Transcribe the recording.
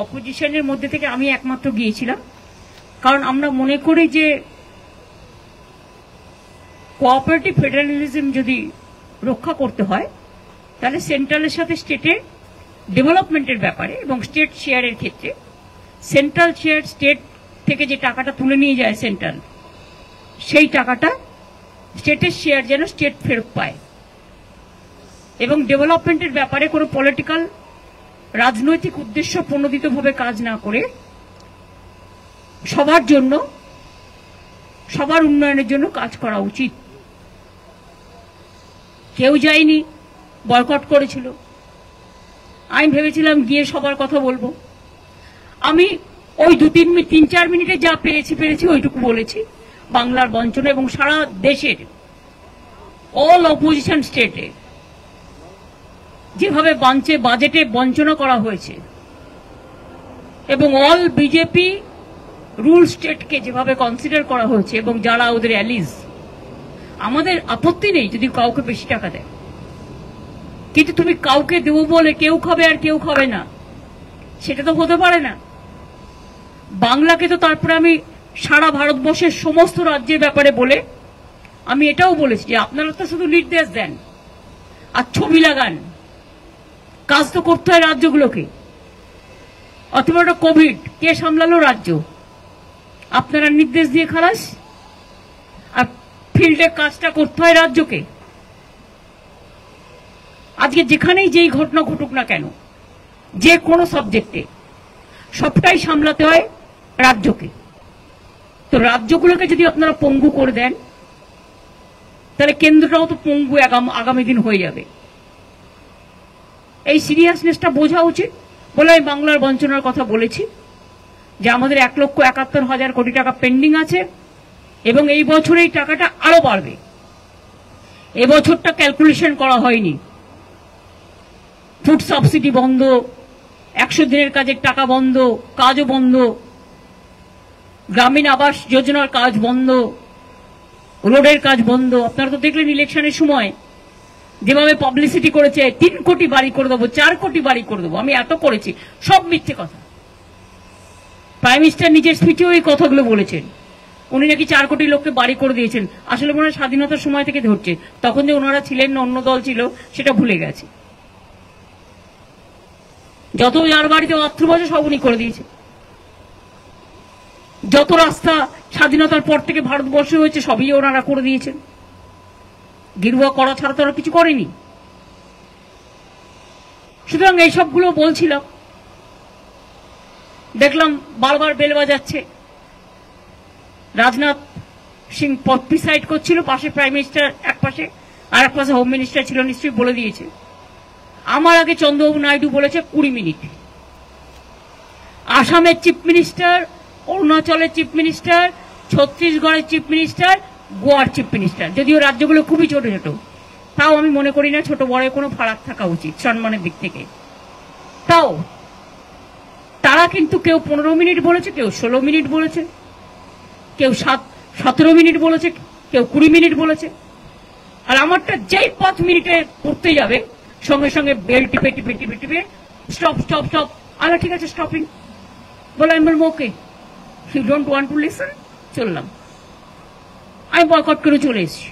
অপোজিশনের মধ্যে থেকে আমি একমাত্র গিয়েছিলাম, কারণ আমরা মনে করি যে কোঅপারেটিভ ফেডারেলিজম যদি রক্ষা করতে হয় তাহলে সেন্ট্রালের সাথে স্টেটের ডেভেলপমেন্টের ব্যাপারে এবং স্টেট শেয়ারের ক্ষেত্রে সেন্ট্রাল শেয়ার স্টেট থেকে যে টাকাটা তুলে নিয়ে যায় সেন্ট্রাল, সেই টাকাটা স্টেটের শেয়ার যেন স্টেট ফেরত পায় এবং ডেভেলপমেন্টের ব্যাপারে কোনো পলিটিক্যাল রাজনৈতিক উদ্দেশ্য প্রণোদিতভাবে কাজ না করে সবার জন্য, সবার উন্নয়নের জন্য কাজ করা উচিত। কেউ যায়নি, বয়কট করেছিল। আমি ভেবেছিলাম গিয়ে সবার কথা বলবো। আমি ওই 3-4 মিনিটে যা পেরেছি ওইটুকু বলেছি। বাংলার বঞ্চনা এবং সারা দেশের অল অপোজিশন স্টেটে যেভাবে বাজেটে বঞ্চনা করা হয়েছে এবং অল বিজেপি রুল স্টেটকে যেভাবে কনসিডার করা হয়েছে এবং যারা ওদের অ্যালিজ, আমাদের আপত্তি নেই যদি কাউকে বেশি টাকা দেয়, কিন্তু তুমি কাউকে দেবো বলে কেউ খাবে আর কেউ খাবে না, সেটা তো হতে পারে না। বাংলাকে তো তারপরে আমি সারা ভারতবর্ষের সমস্ত রাজ্যের ব্যাপারে বলে আমি এটাও বলেছি যে আপনারা তো শুধু নির্দেশ দেন আর ছবি লাগান, কাজ তো করতে হয় রাজ্যগুলোকে। অথবা একটা কোভিড কে সামলালো? রাজ্য। আপনারা নির্দেশ দিয়ে খালাস, আর ফিল্ডে কাজটা করতে হয় রাজ্যকে। আজকে যেখানেই যেই ঘটনা ঘটুক না কেন, যে কোনো সাবজেক্টে সবটাই সামলাতে হয় রাজ্যকে। তো রাজ্যগুলোকে যদি আপনারা পঙ্গু করে দেন তাহলে কেন্দ্রটাও তো পঙ্গু আগামী দিন হয়ে যাবে। এই সিরিয়াসনেসটা বোঝা উচিত বলে আমি বাংলার বঞ্চনার কথা বলেছি, যে আমাদের 1,71,000 কোটি টাকা পেন্ডিং আছে এবং এই বছর এই টাকাটা আরো বাড়বে। এবছরটা ক্যালকুলেশন করা হয়নি, ফুড সাবসিডি বন্ধ, 100 দিনের কাজের টাকা বন্ধ, কাজও বন্ধ, গ্রামীণ আবাস যোজনার কাজ বন্ধ, রোডের কাজ বন্ধ। আপনারা তো দেখলেন ইলেকশনের সময় যেভাবে পাবলিসিটি করেছে, 3 কোটি বাড়ি করে দেবো, 4 কোটি বাড়ি করে দেবো, আমি এত করেছি, সব মিথ্যে কথা। প্রাইম মিনিস্টার নিজের স্পিচেও এই কথাগুলো বলেছেন, উনি নাকি 4 কোটি লোককে বাড়ি করে দিয়েছেন। আসলে মনে হয় স্বাধীনতার সময় থেকে ধরছে, তখন যে ওনারা ছিলেন না অন্য দল ছিল সেটা ভুলে গেছে। যত যার বাড়িতে অর্থ বসে সব উনি করে দিয়েছে। যত রাস্তা স্বাধীনতার পর থেকে ভারতবর্ষে হয়েছে সবই ওনারা করে দিয়েছেন। গেরুয়া করা ছাড়া তো ওরা কিছু করেনি। সুতরাং এইসবগুলো বলছিলাম, দেখলাম বারবার বেল বাজাচ্ছে। রাজনাথ সিং প্রিসাইড করছিল, পাশে প্রাইম মিনিস্টার এক পাশে, আর এক পাশে হোম মিনিস্টার ছিল, নিশ্চয়ই বলে দিয়েছে। আমার আগে চন্দ্রবাবু নাইডু বলেছে 20 মিনিট। আসামের চিফ মিনিস্টার, অরুণাচলের চিফ মিনিস্টার, ছত্তিশগড়ের চিফ মিনিস্টার, গোয়ার চিফ মিনিস্টার, যদিও রাজ্যগুলো খুবই ছোট ছোট, তাও আমি মনে করি না ছোট বড় কোনো ফারাক থাকা উচিত সম্মানের দিক থেকে। তাও তারা কিন্তু কেউ 15 মিনিট বলেছে, কেউ 16 মিনিট বলেছে, কেউ 17 মিনিট বলেছে, কেউ 20 মিনিট বলেছে। আর আমারটা যেই 5 মিনিটে পড়তে যাবে সঙ্গে সঙ্গে বেল টিপে টিপে টিপে টিপে স্টপ স্টপ স্টপ। আচ্ছা ঠিক আছে, স্টপিং বলে আমি বলবো okay, you don't want to listen, চললাম। আমি বয়কট করে চলে এসেছি।